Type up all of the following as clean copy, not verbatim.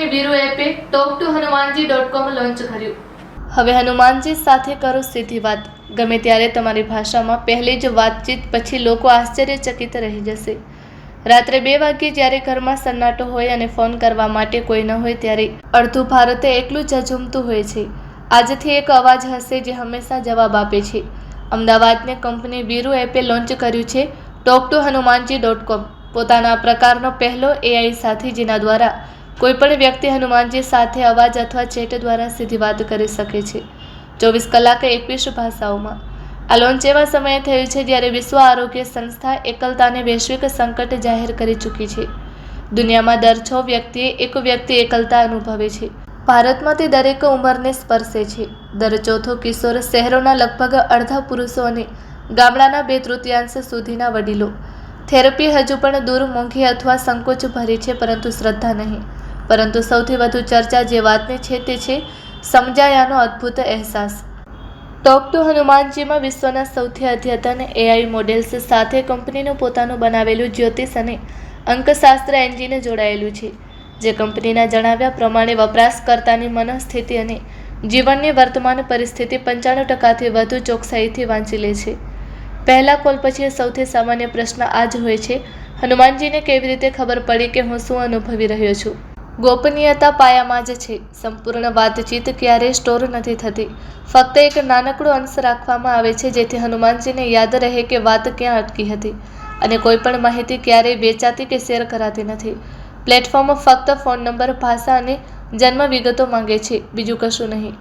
Company Viru એપે talktohanumanji.com launch કર્યું। હવે હનુમાનજી સાથે કરો સીધી વાત। ગમે ત્યારે તમારી ભાષામાં પહેલી જ વાતચીત પછી લોકો આશ્ચર્યચકિત રહી જશે। રાત્રે 2 વાગ્યે જ્યારે ઘરમાં સન્નાટો હોય અને ફોન કરવા માટે કોઈ ન હોય ત્યારે અડધું ભારત એકલું ઝઝૂમતું હોય છે। આજથી એક અવાજ હશે જે હંમેશા જવાબ આપે છે। અમદાવાદની કંપની વીરુ એપે લોન્ચ કર્યું છે talktohanumanji.com, પોતાના પ્રકારનો પહેલો AI સાથી જેના દ્વારા કોઈપણ વ્યક્તિ હનુમાનજી સાથે અવાજ અથવા ચેટ દ્વારા સીધી વાત કરી શકે છે 24 કલાકે 21 ભાષાઓમાં। આ લોન્ચ એવા સમયે થયું છે જ્યારે વિશ્વ આરોગ્ય સંસ્થા એકલતાને વૈશ્વિક સંકટ જાહેર કરી ચૂકી છે। દુનિયામાં દર 6 વ્યક્તિએ એક વ્યક્તિ એકલતા અનુભવે છે। ભારતમાં તે દરેક ઉંમરને સ્પર્શે છે। દર ચોથો કિશોર, શહેરોના લગભગ અડધા પુરુષો અને ગામડાના 2/3 સુધીના વડીલો। થેરપી હજુ પણ દૂર, મોંઘી અથવા સંકોચ ભરી છે, પરંતુ શ્રદ્ધા નહીં। પરંતુ સૌથી વધુ ચર્ચા જે વાતની છે તે છે સમજાયાનો અદ્ભુત અહેસાસ। ટોક ટુ હનુમાનજીમાં વિશ્વના સૌથી અદ્યતન AI મોડેલ્સ સાથે કંપનીનું પોતાનું બનાવેલું જ્યોતિષ અને અંકશાસ્ત્ર એન્જિન જોડાયેલું છે, જે કંપનીના જણાવ્યા પ્રમાણે વપરાશકર્તાની મનઃસ્થિતિ અને જીવનની વર્તમાન પરિસ્થિતિ 95%થી વધુ ચોકસાઈથી વાંચી લે છે। પહેલા કોલ પછી સૌથી સામાન્ય પ્રશ્ન આ જ હોય છે, હનુમાનજીને કેવી રીતે ખબર પડી કે હું શું અનુભવી રહ્યો છું? ગોપનીયતા પાયામાં જ છે। સંપૂર્ણ વાતચીત ક્યારેય સ્ટોર નથી થતી। ફક્ત એક નાનકડો અંશ રાખવામાં આવે છે જેથી હનુમાનજીને યાદ રહે કે વાત ક્યાં અટકી હતી, અને કોઈ પણ માહિતી ક્યારેય વેચાતી કે શેર કરાતી નથી। પ્લેટફોર્મ ફક્ત ફોન નંબર, ભાષા અને જન્મ વિગતો માંગે છે, બીજું કશું નહીં।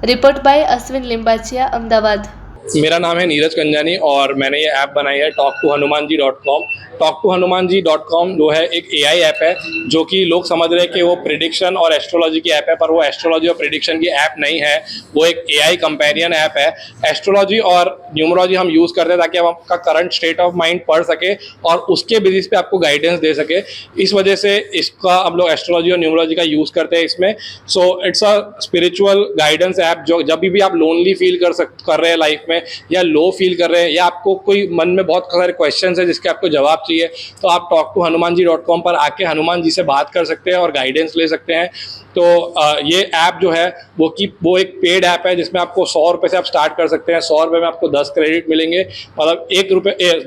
Report by Ashwin Limbachiya, Ahmedabad. मेरा नाम है नीरज कंजानी और मैंने ये ऐप बनाई है talktohanumanji.com। talktohanumanji.com जो है एक AI ऐप है जो कि लोग समझ रहे हैं कि वो प्रिडिक्शन और एस्ट्रोलॉजी की ऐप है, पर वो एस्ट्रोलॉजी और प्रिडिक्शन की ऐप नहीं है। वो एक AI कंपेरियन ऐप है। एस्ट्रोलॉजी और न्यूमरोलॉजी हम यूज़ करते हैं ताकि हम आपका करंट स्टेट ऑफ माइंड पढ़ सके और उसके बेसिस पे आपको गाइडेंस दे सके। इस वजह से इसका हम लोग एस्ट्रोलॉजी और न्यूमरोलॉजी का यूज़ करते हैं इसमें। So it's a spiritual guidance app. जो जब भी आप लोनली फील कर रहे हैं लाइफ में, या लो फील कर रहे हैं, या आपको कोई मन में बहुत सारे क्वेश्चंस है जिसके आपको जवाब चाहिए, तो आप talktohanumanji.com पर आके हनुमान जी से बात कर सकते हैं और गाइडेंस ले सकते हैं। तो ये ऐप जो है वो एक पेड ऐप है जिसमें आपको 100 रुपये से आप स्टार्ट कर सकते हैं। 100 रुपये में आपको 10 क्रेडिट मिलेंगे, मतलब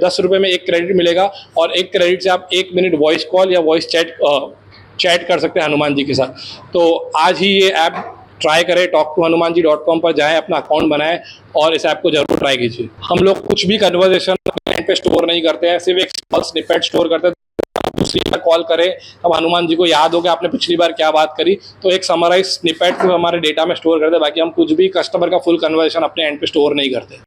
10 रुपये में 1 क्रेडिट मिलेगा, और 1 क्रेडिट से आप 1 मिनट वॉइस कॉल या वॉइस चैट कर सकते हैं हनुमान जी के साथ। तो आज ही ये ऐप ट्राई करें। talktohanumanji.com पर जाएं, अपना अकाउंट बनाएं और इस ऐप को जरूर ट्राई कीजिए। हम लोग कुछ भी कन्वर्सेशन पे स्टोर नहीं करते हैं, सिर्फ एक स्मॉल स्निपेट स्टोर करते हैं। दूसरी बार कॉल करें अब हनुमान जी को याद हो कि आपने पिछली बार क्या बात करी, तो एक समराइज स्निपेट को हमारे डेटा में स्टोर करते हैं। बाकी हम कुछ भी कस्टमर का फुल कन्वर्सेशन अपने एंड पे स्टोर नहीं करते।